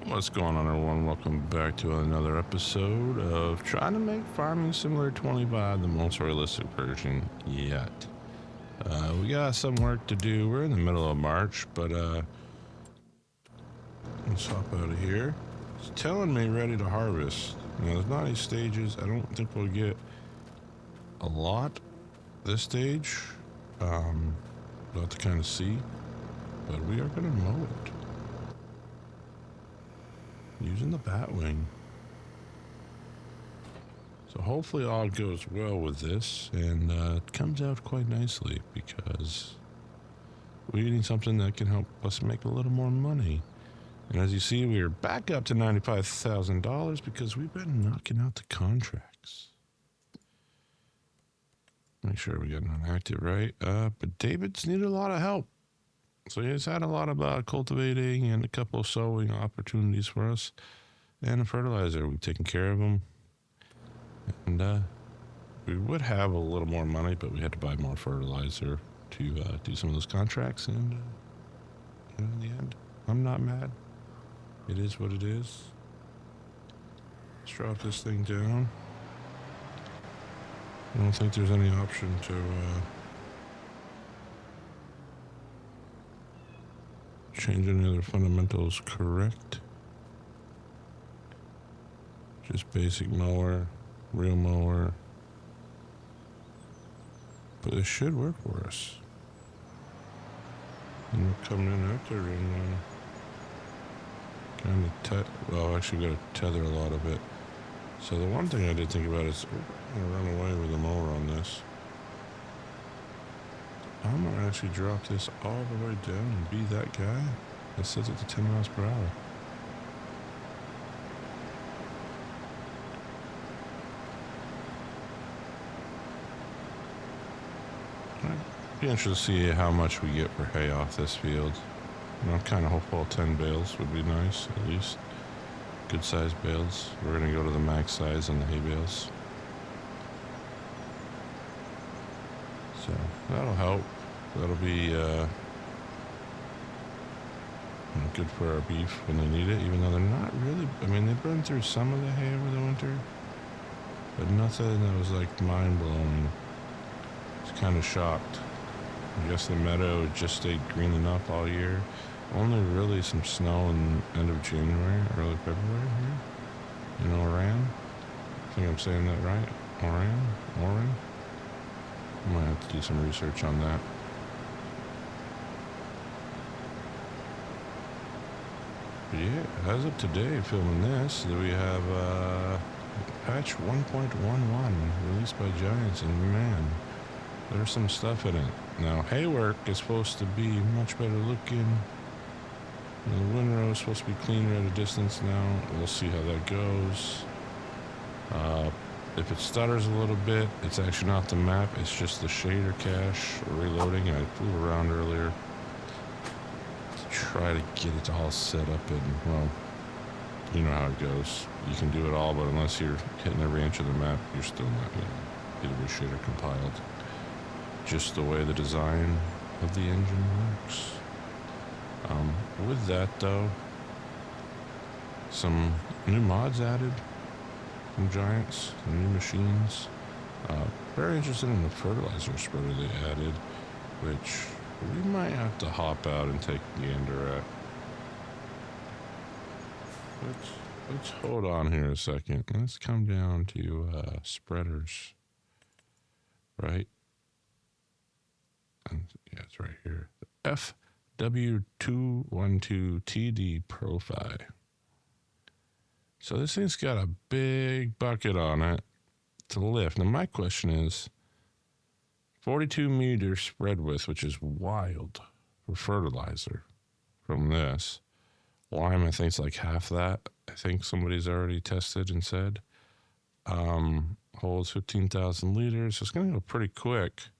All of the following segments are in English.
What's going on, everyone? Welcome back to another episode of trying to make Farming Simulator 25 the most realistic version yet. We got some work to do. We're in the middle of March, but let's hop out of here. It's telling me ready to harvest. Now, there's not any stages. I don't think we'll get a lot this stage. We'll have to kind of see, but we are going to mow it. Using the Batwing. So hopefully all goes well with this, and it comes out quite nicely because we need something that can help us make a little more money. And as you see, we are back up to $95,000 because we've been knocking out the contracts. Make sure we got none active right. But David's needed a lot of help. So he's had a lot of cultivating and a couple of sowing opportunities for us. And a fertilizer. We've taken care of them. And we would have a little more money, but we had to buy more fertilizer to do some of those contracts. And in the end, I'm not mad. It is what it is. Let's drop this thing down. I don't think there's any option to change any other fundamentals, correct? Just basic mower, real mower. But it should work for us. And we're coming in after and kind of well, actually got to tether a lot of it. So the one thing I did think about is I'm going to run away with the mower on this. I'm going to actually drop this all the way down and be that guy that sits at the 10 miles per hour. I'd be interested to see how much we get for hay off this field. I'm kind of hopeful 10 bales would be nice, at least. Good sized bales. We're going to go to the max size on the hay bales. So that'll help. That'll be good for our beef when they need it, even though they're not really. I mean, they burned through some of the hay over the winter, but nothing that was like mind blowing. I was kind of shocked. I guess the meadow just stayed green enough all year. Only really some snow in the end of January, early February here in Oran. I think I'm saying that right. Oran? I might have to do some research on that. But yeah, as of today, filming this, we have patch 1.11 released by Giants, and man, there's some stuff in it. Now, hay work is supposed to be much better looking. The windrow is supposed to be cleaner at a distance now. We'll see how that goes. If it stutters a little bit, it's actually not the map. It's just the shader cache reloading. I flew around earlier to try to get it all set up. And, well, you know how it goes. You can do it all, but unless you're hitting every inch of the map, you're still not going to get a shader compiled. Just the way the design of the engine works. With that, though, some new mods added from Giants, new machines. Very interested in the fertilizer spreader they added, which we might have to hop out and take a gander at. Let's hold on here a second. Let's come down to spreaders, right? And yeah, it's right here. The FW212TD Profi. So this thing's got a big bucket on it to lift. Now my question is, 42 meter spread width, which is wild for fertilizer from this. Lime, I think it's like half that. I think somebody's already tested and said. Holds 15,000 liters. So it's going to go pretty quick.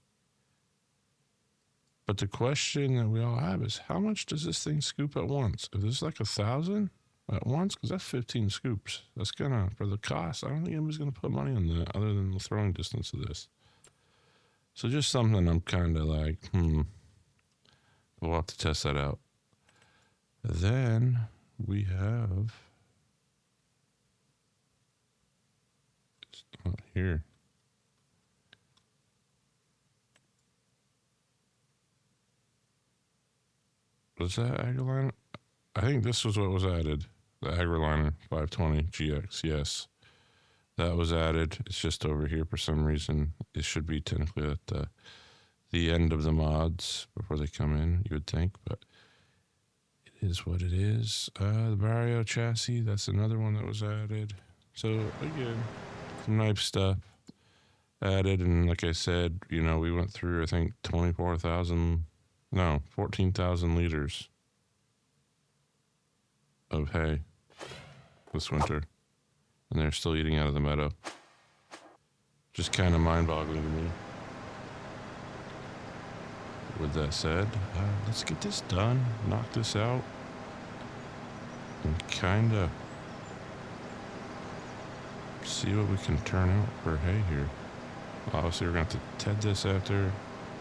But the question that we all have is, how much does this thing scoop at once? If this is like 1,000 at once, because that's 15 scoops. That's gonna, for the cost, I don't think anybody's gonna put money on that other than the throwing distance of this. So just something I'm kind of like, we'll have to test that out. Then we have... It's not here. Was that AgriLiner? I think this was what was added. The AgriLiner 520 GX, yes. That was added. It's just over here for some reason. It should be technically at the end of the mods before they come in, you would think, but it is what it is. The Barrio chassis, that's another one that was added. So again, some nice stuff added, and like I said, you know, we went through, I think, 14,000 liters of hay this winter, and they're still eating out of the meadow. Just kind of mind-boggling to me. With that said, let's get this done, knock this out, and kind of see what we can turn out for hay here. Obviously, we're going to have to ted this after,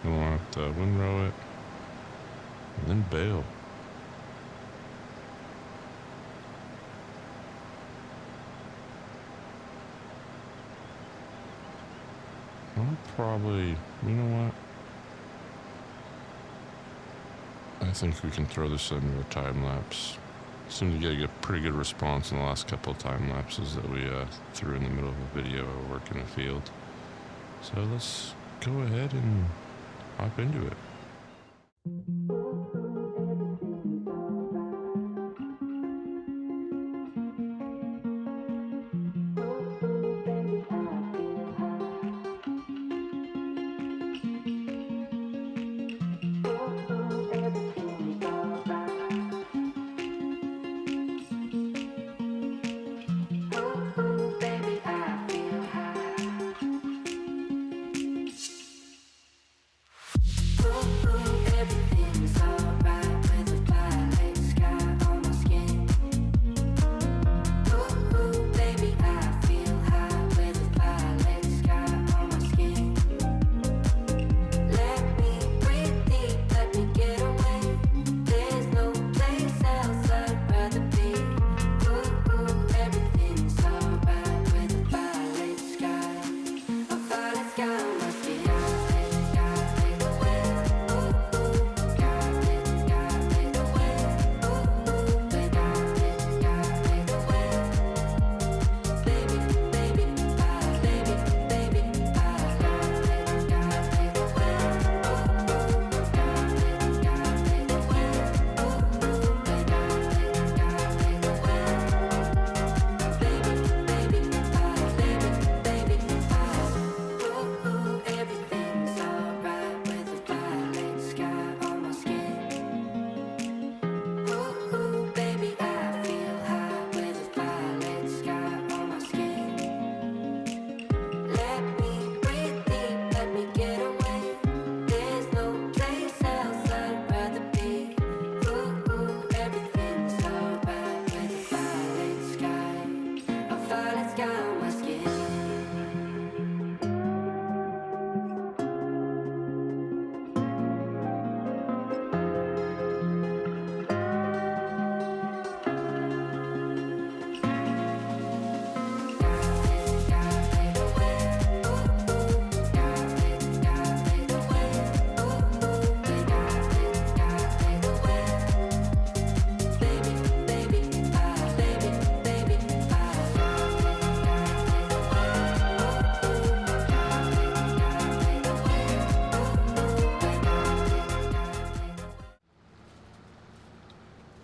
and we'll have to windrow it, and then bale. I'll probably, you know what? I think we can throw this into a time lapse. Seemed to get a pretty good response in the last couple of time lapses that we threw in the middle of a video or work in a field. So let's go ahead and hop into it.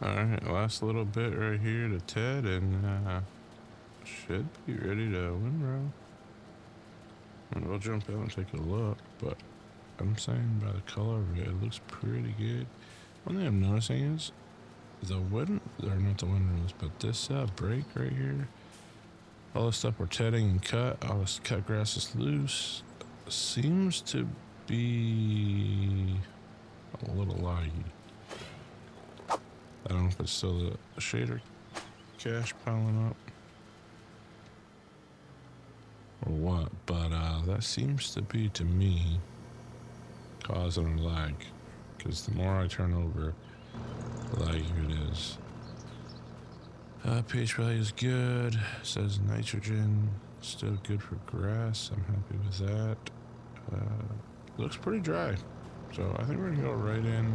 Alright, last little bit right here to ted, and should be ready to windrow. And we'll jump out and take a look, but I'm saying by the color of it, it looks pretty good. One thing I'm noticing is the wind, or not the windrows, but this break right here, all the stuff we're tedding and cut, all this cut grass is loose, seems to be a little laggy. I don't know if it's still the shader cache piling up or what, but that seems to be, to me, causing a lag, because the more I turn over, the laggier it is. pH value is good. Says nitrogen still good for grass. I'm happy with that. Looks pretty dry, so I think we're gonna go right in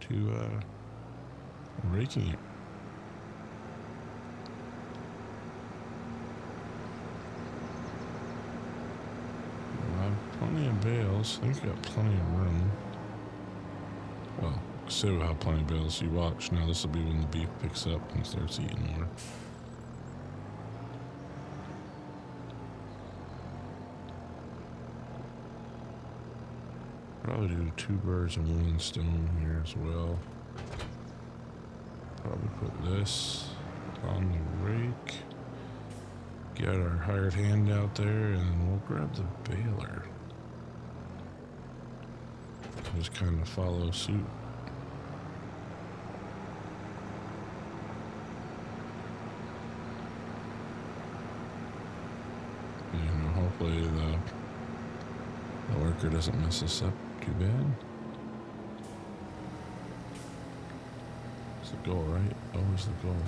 to raking it. I have plenty of bales. I think we got plenty of room. Well, say we'll have plenty of bales. You watch. Now this will be when the beef picks up and starts eating more. Probably do 2 birds and 1 stone here as well. Probably put this on the rake. Get our hired hand out there, and we'll grab the baler. Just kind of follow suit. And hopefully the worker doesn't mess us up too bad. It's the goal, right? Always the goal.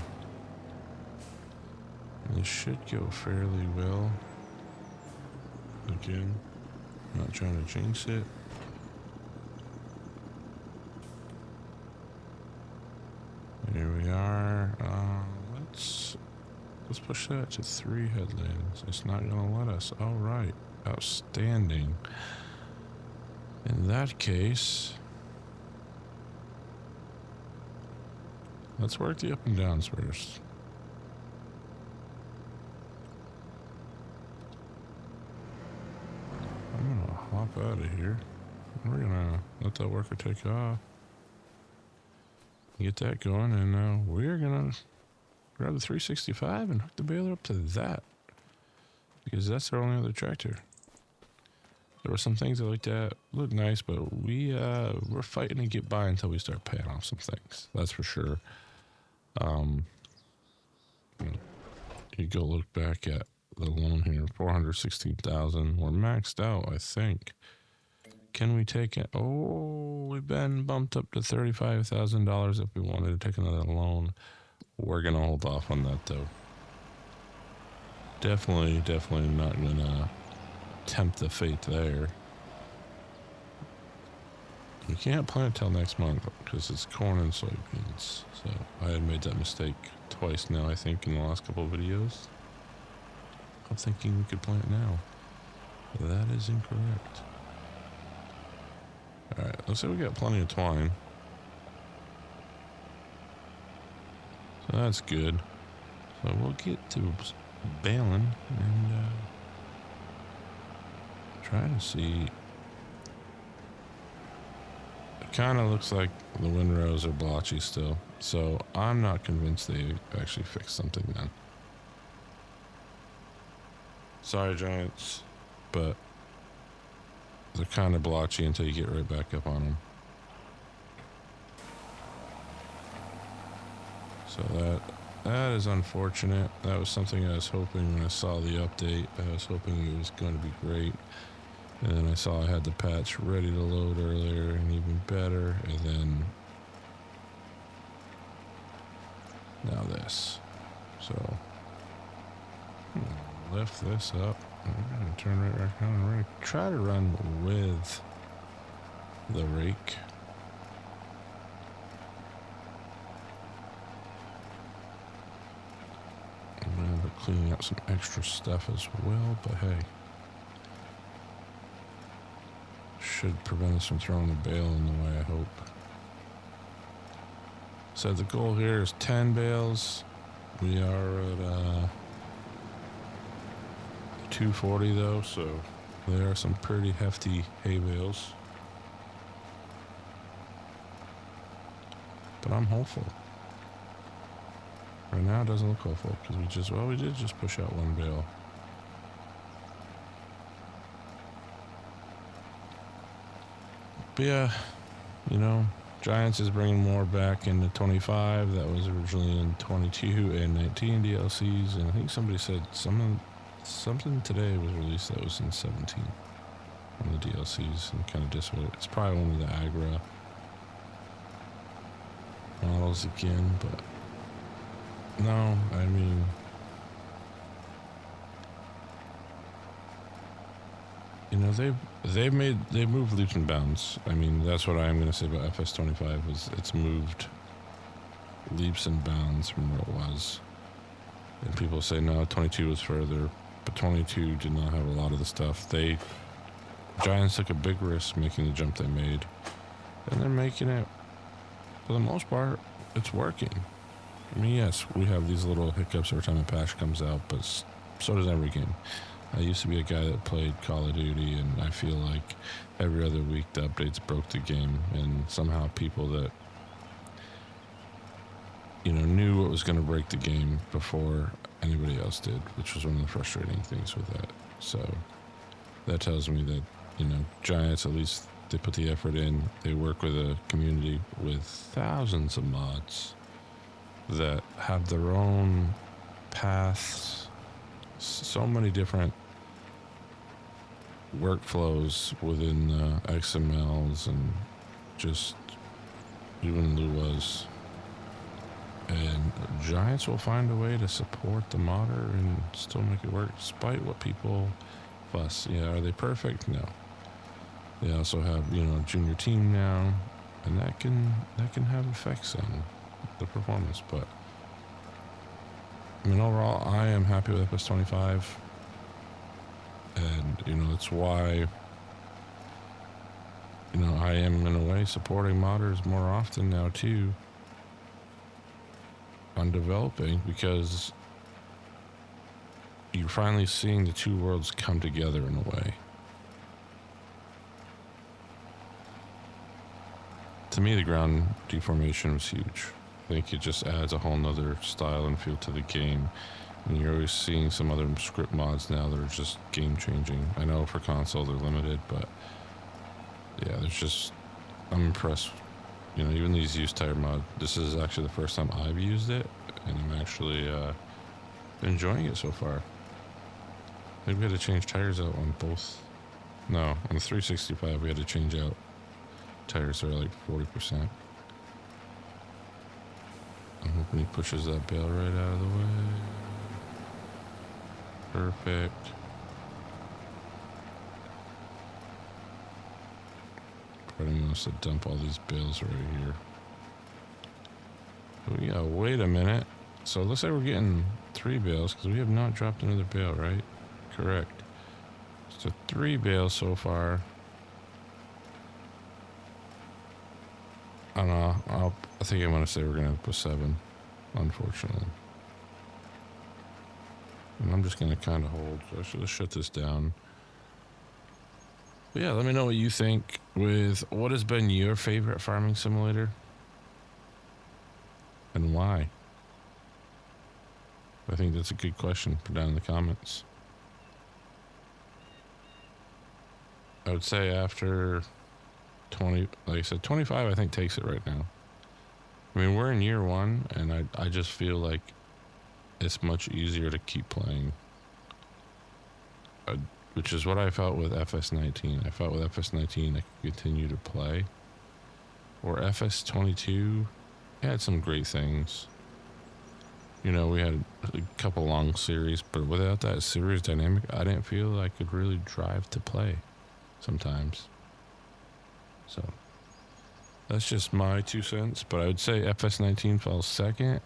And this should go fairly well. Again, not trying to jinx it. Here we are. Let's push that to 3 headlands. It's not gonna let us. All right, outstanding. In that case, let's work the up and downs first. I'm gonna hop out of here. We're gonna let that worker take off. Get that going, and we're gonna grab the 365 and hook the baler up to that, because that's our only other tractor. There were some things that looked nice, but we're fighting to get by until we start paying off some things. That's for sure. You go look back at the loan here, 416,000. We're maxed out, I think. Can we take it? Oh, we've been bumped up to $35,000 if we wanted to take another loan. We're gonna hold off on that though. Definitely not gonna tempt the fate there. We can't plant till next month because it's corn and soybeans. So I had made that mistake twice now, I think, in the last couple of videos. I'm thinking we could plant now. That is incorrect. Alright, looks like we got plenty of twine. So that's good. So we'll get to baling and try to see. It kind of looks like the windrows are blotchy still. So I'm not convinced they actually fixed something then. Sorry, Giants, but they're kind of blotchy until you get right back up on them. So that is unfortunate. That was something I was hoping when I saw the update. I was hoping it was going to be great. And then I saw I had the patch ready to load earlier and even better. And then now this. So lift this up. We're going to turn right back on. We're going to try to run with the rake. I'm going to end up cleaning out some extra stuff as well, but hey. Should prevent us from throwing the bale in the way, I hope. So the goal here is 10 bales. We are at 240 though, so there are some pretty hefty hay bales. But I'm hopeful. Right now it doesn't look hopeful because we did just push out 1 bale. But yeah, you know, Giants is bringing more back into 25. That was originally in 22 and 19 DLCs, and I think somebody said something today was released that was in 17 on the DLCs, and kind of disappointed. It's probably one of the Agra models again, but No, I mean, you know, they've moved leaps and bounds. I mean, that's what I am going to say about FS25 is it's moved leaps and bounds from where it was. And people say no, 22 was further, but 22 did not have a lot of the stuff. Giants took a big risk making the jump they made, and they're making it. For the most part, it's working. I mean, yes, we have these little hiccups every time a patch comes out, but so does every game. I used to be a guy that played Call of Duty, and I feel like every other week the updates broke the game, and somehow people that knew what was going to break the game before anybody else did, which was one of the frustrating things with that. So that tells me that Giants, at least they put the effort in. They work with a community with thousands of mods that have their own paths, so many different workflows within XMLs and just even Lua's. And Giants will find a way to support the modder and still make it work, despite what people fuss. Yeah, are they perfect? No. They also have a junior team now, and that can have effects on the performance. But I mean, overall, I am happy with FS25, and that's why I am in a way supporting modders more often now too on developing, because you're finally seeing the two worlds come together in a way. To me, the ground deformation was huge. I think it just adds a whole nother style and feel to the game. And you're always seeing some other script mods now that are just game changing. I know for console they're limited, but yeah, I'm impressed. Even these used tire mod, this is actually the first time I've used it, and I'm actually enjoying it so far. I think we had to change tires out on both. No, on the 365 we had to change out tires that are like 40%. I'm hoping he pushes that bale right out of the way. Perfect. Probably wants to dump all these bales right here. Oh yeah, wait a minute. So it looks like we're getting 3 bales because we have not dropped another bale, right? Correct. So 3 bales so far. I don't know. I think I'm going to say we're going to put 7, unfortunately. And I'm just going to kind of hold. So I should have shut this down. But yeah, let me know what you think with what has been your favorite farming simulator and why. I think that's a good question. Put down in the comments. I would say after 20, like I said, 25 I think takes it right now. I mean, we're in year 1, and I just feel like it's much easier to keep playing. Which is what I felt with FS19. I felt with FS19 I could continue to play. Or FS22 had some great things. We had a couple long series, but without that series dynamic, I didn't feel I could really drive to play sometimes. So that's just my 2 cents, but I would say FS19 fell second.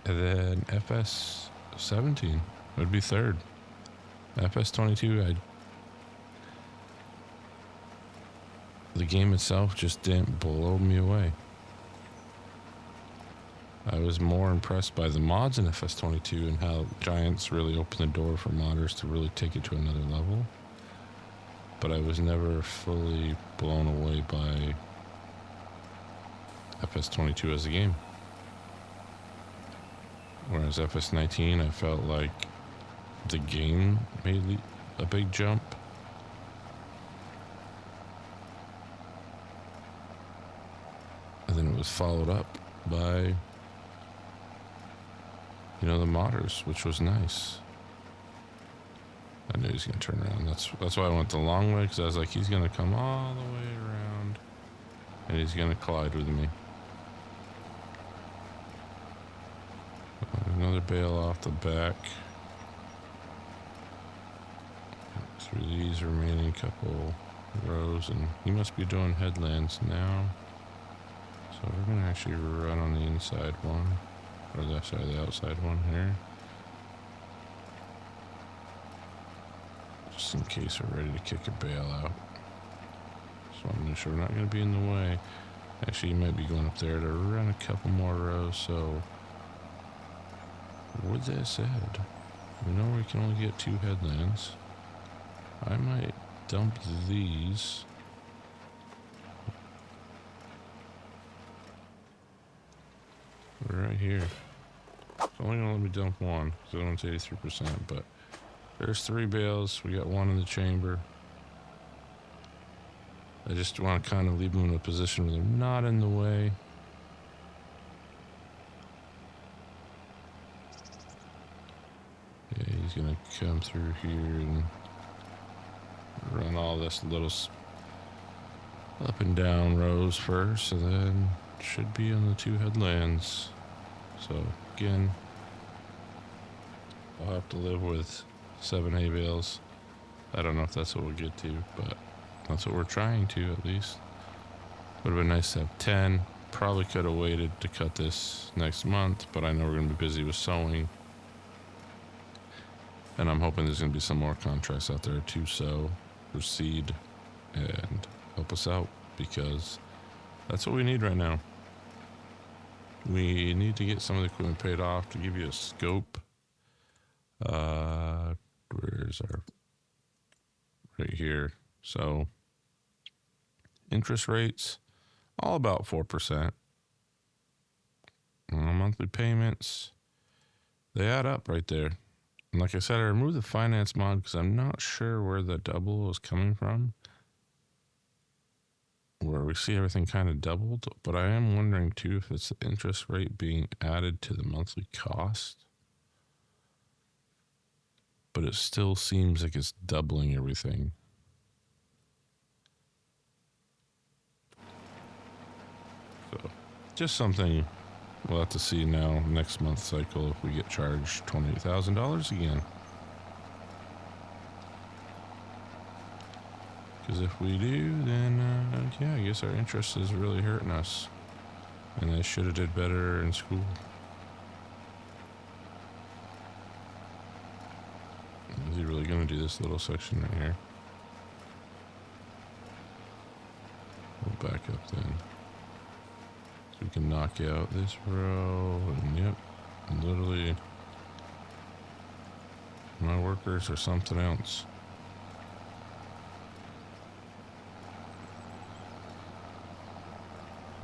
And then FS17 would be third. FS22, the game itself just didn't blow me away. I was more impressed by the mods in FS22 and how Giants really opened the door for modders to really take it to another level. But I was never fully blown away by FS22 as a game. Whereas FS19, I felt like the game made a big jump. And then it was followed up by, the modders, which was nice. I knew he was going to turn around. That's why I went the long way, because I was like, he's going to come all the way around, and he's going to collide with me. another bale off the back. Through these remaining couple rows, and he must be doing headlands now. So we're gonna actually run on the inside one, or the outside one here. Just in case we're ready to kick a bale out. So I'm not sure we're not gonna be in the way. Actually, you might be going up there to run a couple more rows, so with that said, we know we can only get 2 headlands. I might dump these. Right here. It's only gonna let me dump one, because I don't say 83%, but there's 3 bales. We got 1 in the chamber. I just want to kind of leave them in a position where they're not in the way. Yeah, he's gonna come through here and run all this little up and down rows first, and then should be on the 2 headlands. So again, I'll have to live with 7 hay bales. I don't know if that's what we'll get to, but that's what we're trying to, at least. Would have been nice to have 10. Probably could have waited to cut this next month, but I know we're going to be busy with sowing. And I'm hoping there's going to be some more contracts out there to sow or seed and help us out, because that's what we need right now. We need to get some of the equipment paid off. To give you a scope, where's our, right here. So interest rates, all about 4%. Monthly payments, they add up right there. And like I said, I removed the finance mod because I'm not sure where the double is coming from, where we see everything kind of doubled. But I am wondering too if it's the interest rate being added to the monthly cost. But it still seems like it's doubling everything. So just something we'll have to see now next month's cycle if we get charged $28,000 again. Because if we do, then yeah, I guess our interest is really hurting us. And I should have did better in school. Is he really going to do this little section right here? We'll back up then. So we can knock out this row. And yep, literally my workers are something else.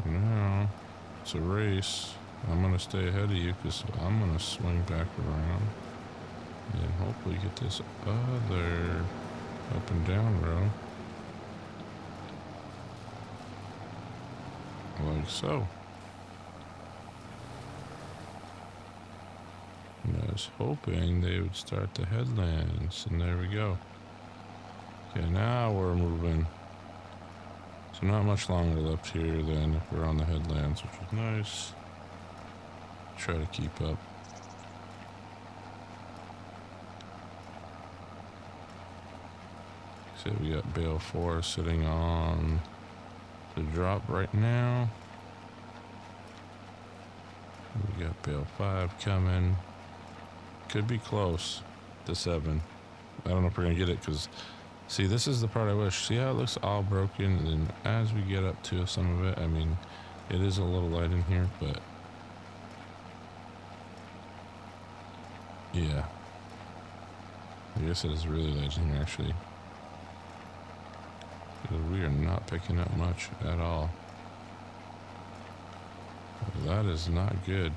Now it's a race. I'm going to stay ahead of you because I'm going to swing back around and hopefully get this other up and down row. Like so. And I was hoping they would start the headlands, and there we go. Okay, now we're moving. So not much longer left here than if we're on the headlands, which is nice. Try to keep up. So we got bale 4 sitting on the drop right now. We got bale 5 coming. Could be close to 7. I don't know if we're gonna get it because, see, this is the part I wish. See how it looks all broken, and then as we get up to some of it, I mean, it is a little light in here, but yeah, I guess it is really light in here actually. We are not picking up much at all. That is not good.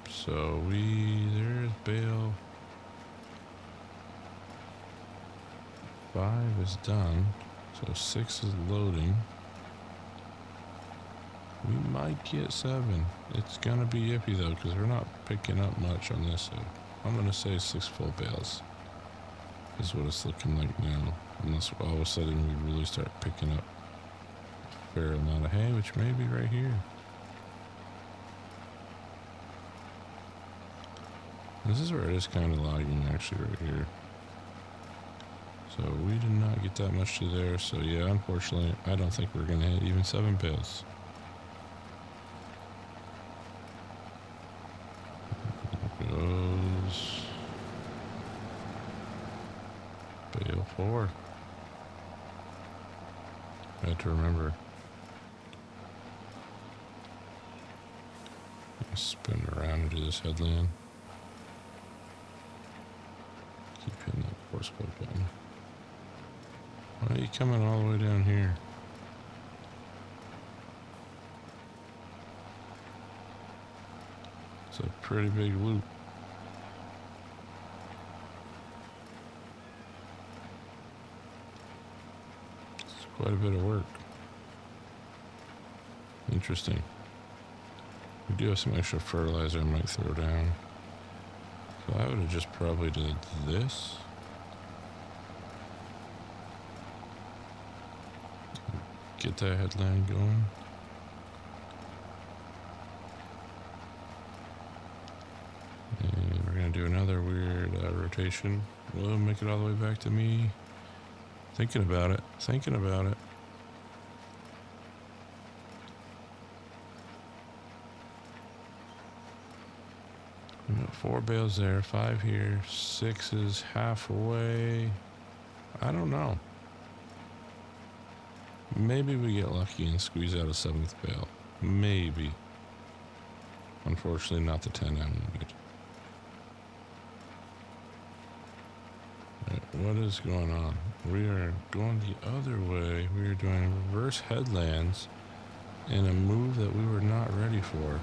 So there's bale 5 is done. So 6 is loading. We might get 7. It's gonna be iffy though, because we're not picking up much on this. So I'm gonna say 6 full bales is what it's looking like now. Unless all of a sudden we really start picking up a fair amount of hay, which may be right here. This is where it is kind of lagging actually right here. So we did not get that much to there. So yeah, unfortunately, I don't think we're going to hit even 7 bales. Goes bale 4. I have to remember. Spin around and do this headland. Keep hitting that force plug button. Why are you coming all the way down here? It's a pretty big loop. It's quite a bit of work. Interesting. We do have some extra fertilizer I might throw down. So I would have just probably did this. Get that headland going. And we're going to do another weird rotation. We'll make it all the way back to me. Thinking about it. Thinking about it. We got 4 bales there, 5 here, 6 is halfway. I don't know. Maybe we get lucky and squeeze out a 7th bale. Maybe. Unfortunately, not the 10 I needed. Right, what is going on? We are going the other way. We are doing reverse headlands in a move that we were not ready for.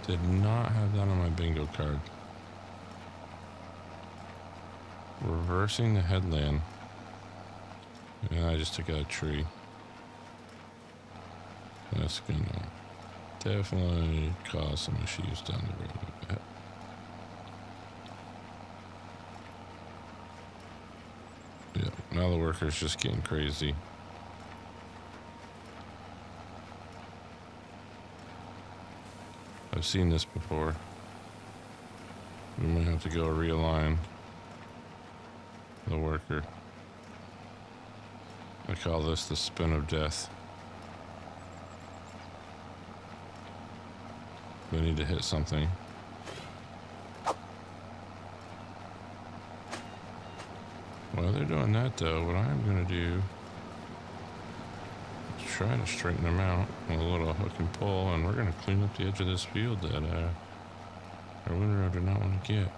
Did not have that on my bingo card. Reversing the headland. And I just took out a tree. That's gonna definitely cause some issues down the road a bit. Yeah, now the worker's just getting crazy. I've seen this before. We might have to go realign the worker. I call this the spin of death. We need to hit something. While they're doing that though, what I'm gonna do is try to straighten them out with a little hook and pull, and we're gonna clean up the edge of this field that our windrow did not want to get.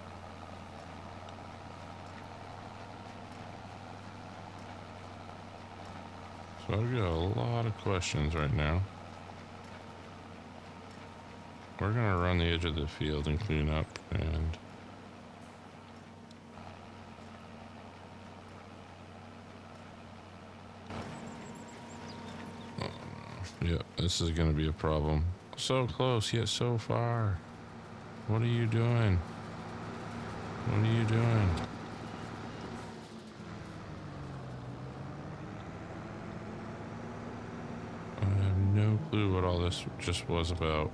So I've got a lot of questions right now. We're gonna run the edge of the field and clean up, and yeah, this is gonna be a problem. So close yet so far. What are you doing? What are you doing? I have no clue what all this just was about.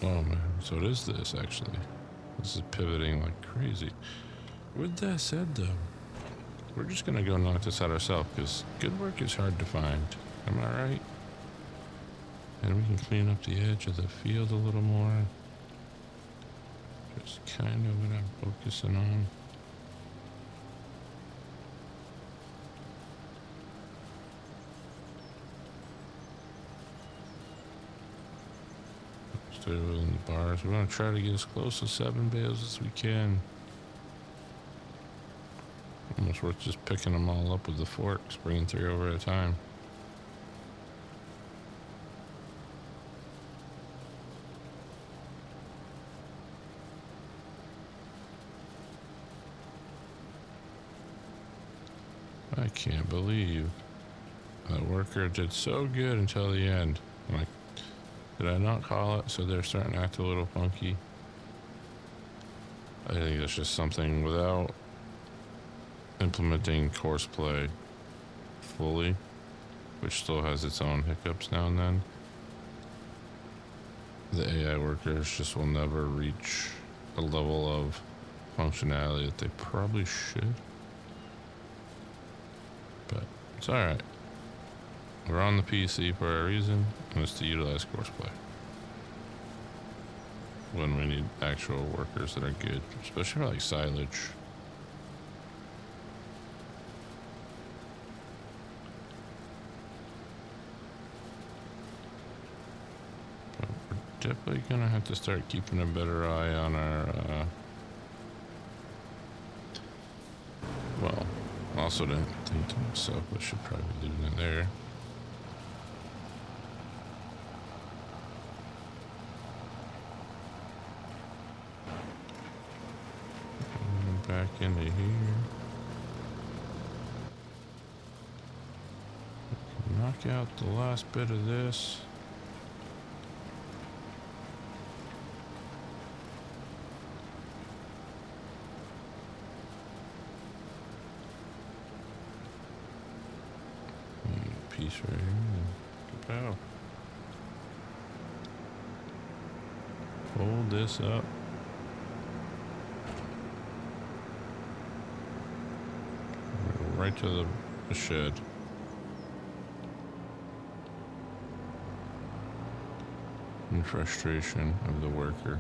Oh man, so it is this actually. This is pivoting like crazy. With that said though, we're just gonna go knock this out ourselves because good work is hard to find. Am I right? And we can clean up the edge of the field a little more. Just kind of what I'm focusing on. Stay within the bars. We want to try to get as close to 7 bales as we can. Almost worth just picking them all up with the forks, bringing 3 over at a time. I can't believe that worker did so good until the end. I'm like, did I not call it? So they're starting to act a little funky. I think it's just something without implementing course play fully, which still has its own hiccups now and then. the AI workers just will never reach a level of functionality that they probably should. But it's alright. We're on the PC for a reason, and it's to utilize courseplay. When we need actual workers that are good, especially for like silage. But we're definitely gonna have to start keeping a better eye on our, well, also didn't think to myself, I should probably leave it there. Back into here. Knock out the last bit of this. Piece right here. Kapow. Hold this up. Right to the shed. In frustration of the worker.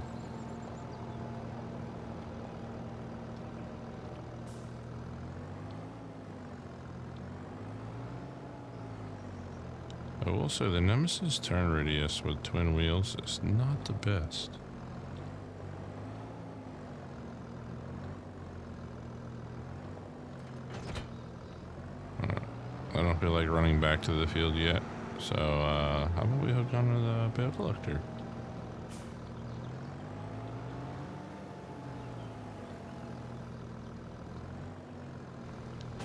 I will say the Nemesis turn radius with twin wheels is not the best. I don't feel like running back to the field yet, so how about we hook onto the bale collector?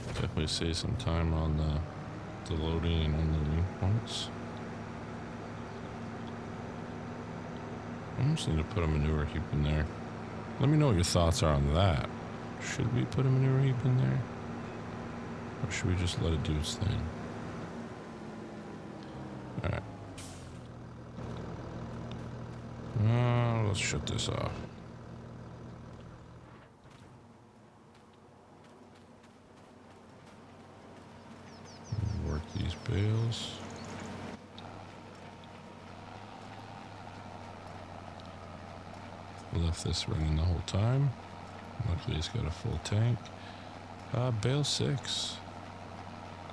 Definitely save some time on the loading and unloading points. I almost need to put a manure heap in there. Let me know what your thoughts are on that. Should we put a manure heap in there? Or should we just let it do its thing? Alright. Let's shut this off. Work these bales. Left this running the whole time. Luckily it's got a full tank. Bale 6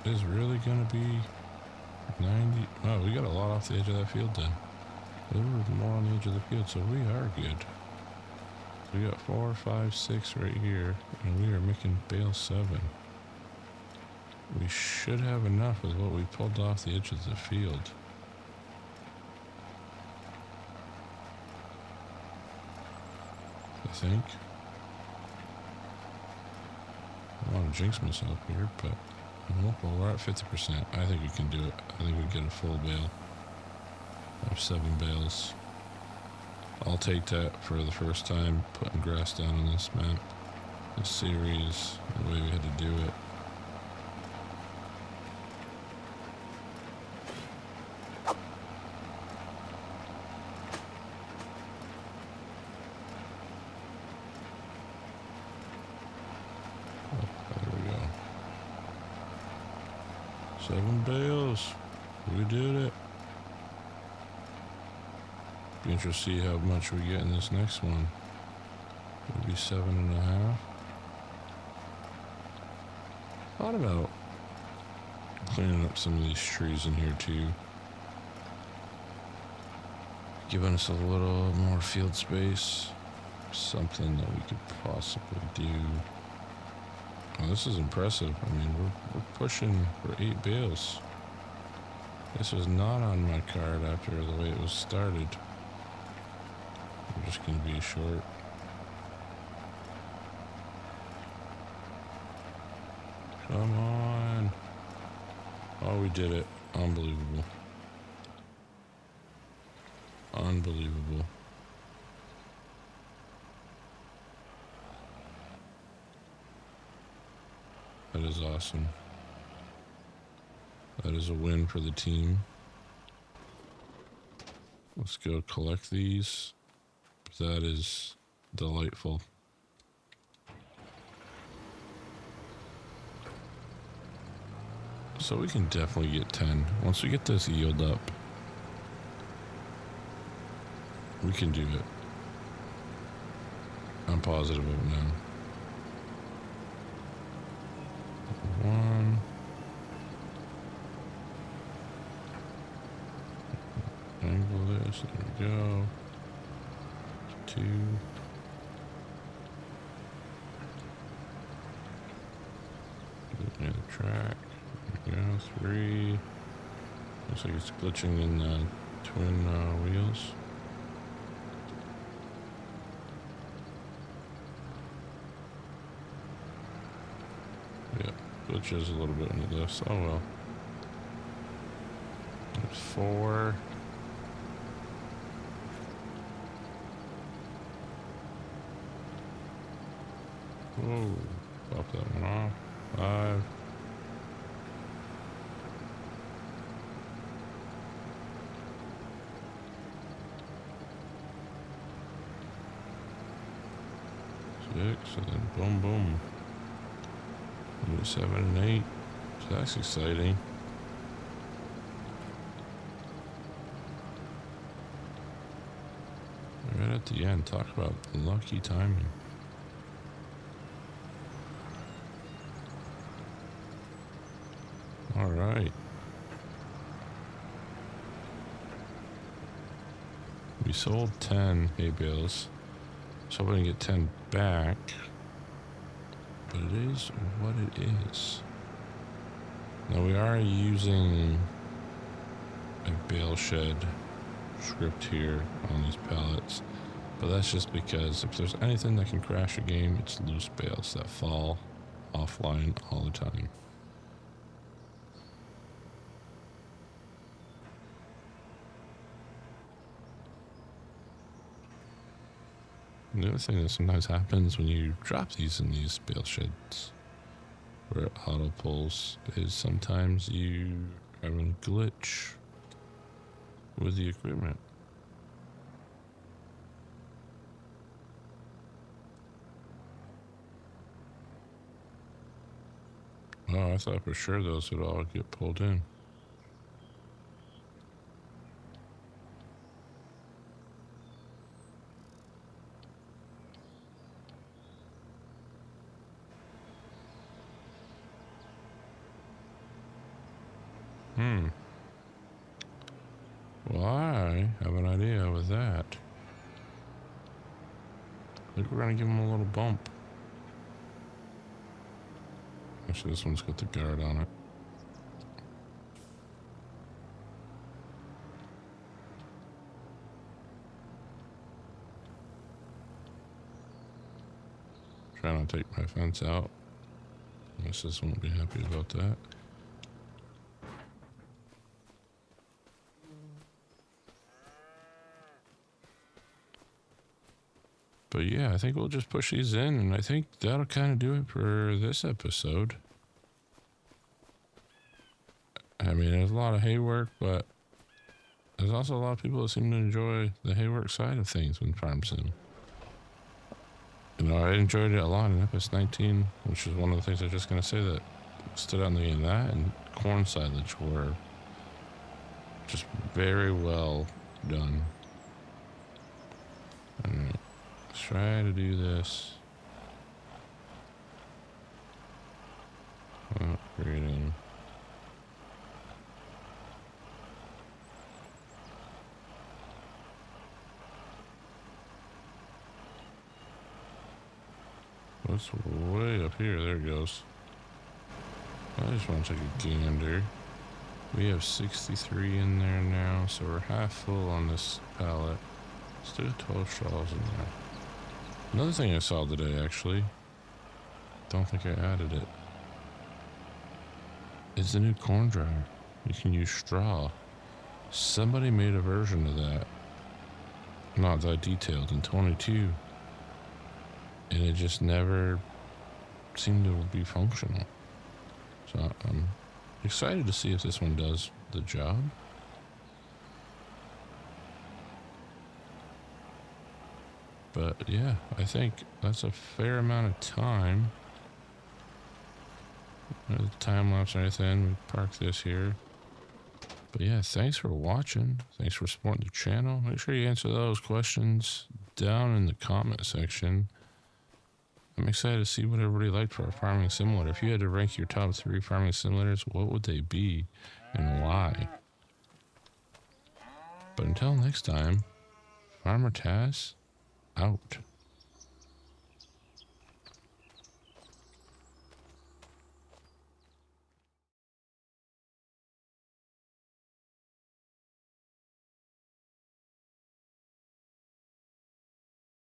is really gonna be 90. Oh, we got a lot off the edge of that field then. There was more on the edge of the field, so we are good. We got 4, 5, 6 right here, and we are making bale 7. We should have enough with what we pulled off the edge of the field. I think. I don't want to jinx myself here, but well, we're at 50%. I think we can do it. I think we get a full bale. I have 7 bales. I'll take that for the first time putting grass down on this map, this series, the way we had to do it. Oh, there we go. 7 bales. We did it. Be interested to see how much we get in this next one. Maybe 7.5. Thought about cleaning up some of these trees in here too. Giving us a little more field space. Something that we could possibly do. Oh, this is impressive. I mean, we're pushing for 8 bales. This was not on my card after the way it was started. We're just going to be short. Come on. Oh, we did it. Unbelievable. Unbelievable. That is awesome. That is a win for the team. Let's go collect these. That is delightful. So we can definitely get 10. Once we get this yield up, we can do it. I'm positive of it now. 1. Angle this. There we go. 2. Near the track. There we go. 3. Looks like it's glitching in the twin wheels. Yeah, glitches a little bit into this. Oh well. There's 4. Whoa, pop that one off. 5. Six, and then boom, boom. 7 and 8. So that's exciting. Right at the end, talk about lucky timing. All right. We sold 10 hay bales. So we're going to get 10 back. But it is what it is. Now we are using a bale shed script here on these pallets. But that's just because if there's anything that can crash a game, it's loose bales that fall offline all the time. The other thing that sometimes happens when you drop these in these bale sheds where it auto pulls is sometimes you have a glitch with the equipment. Oh, I thought for sure those would all get pulled in. Well, I have an idea with that. I think we're gonna give him a little bump. Actually, this one's got the guard on it. Trying to take my fence out. This won't be happy about that. But yeah, I think we'll just push these in, and I think that'll kind of do it for this episode. I mean, there's a lot of hay work, but there's also a lot of people that seem to enjoy the hay work side of things in Farm Sim. You know, I enjoyed it a lot in FS19, which is one of the things I was just going to say that stood out in the game. That and corn silage were just very well done. Alright, let's try to do this. Upgrading. What's way up here? There it goes. I just want to take a gander. We have 63 in there now, so we're half full on this pallet. Let's do 12 straws in there. Another thing I saw today, actually, don't think I added it, is the new corn dryer. You can use straw. Somebody made a version of that, not that detailed, in 22. And it just never seemed to be functional. So I'm excited to see if this one does the job. But yeah, I think that's a fair amount of time. No time lapse or anything. We park this here. But yeah, thanks for watching. Thanks for supporting the channel. Make sure you answer those questions down in the comment section. I'm excited to see what everybody liked for a farming simulator. If you had to rank your top 3 farming simulators, what would they be and why? But until next time, Farmer Taz out.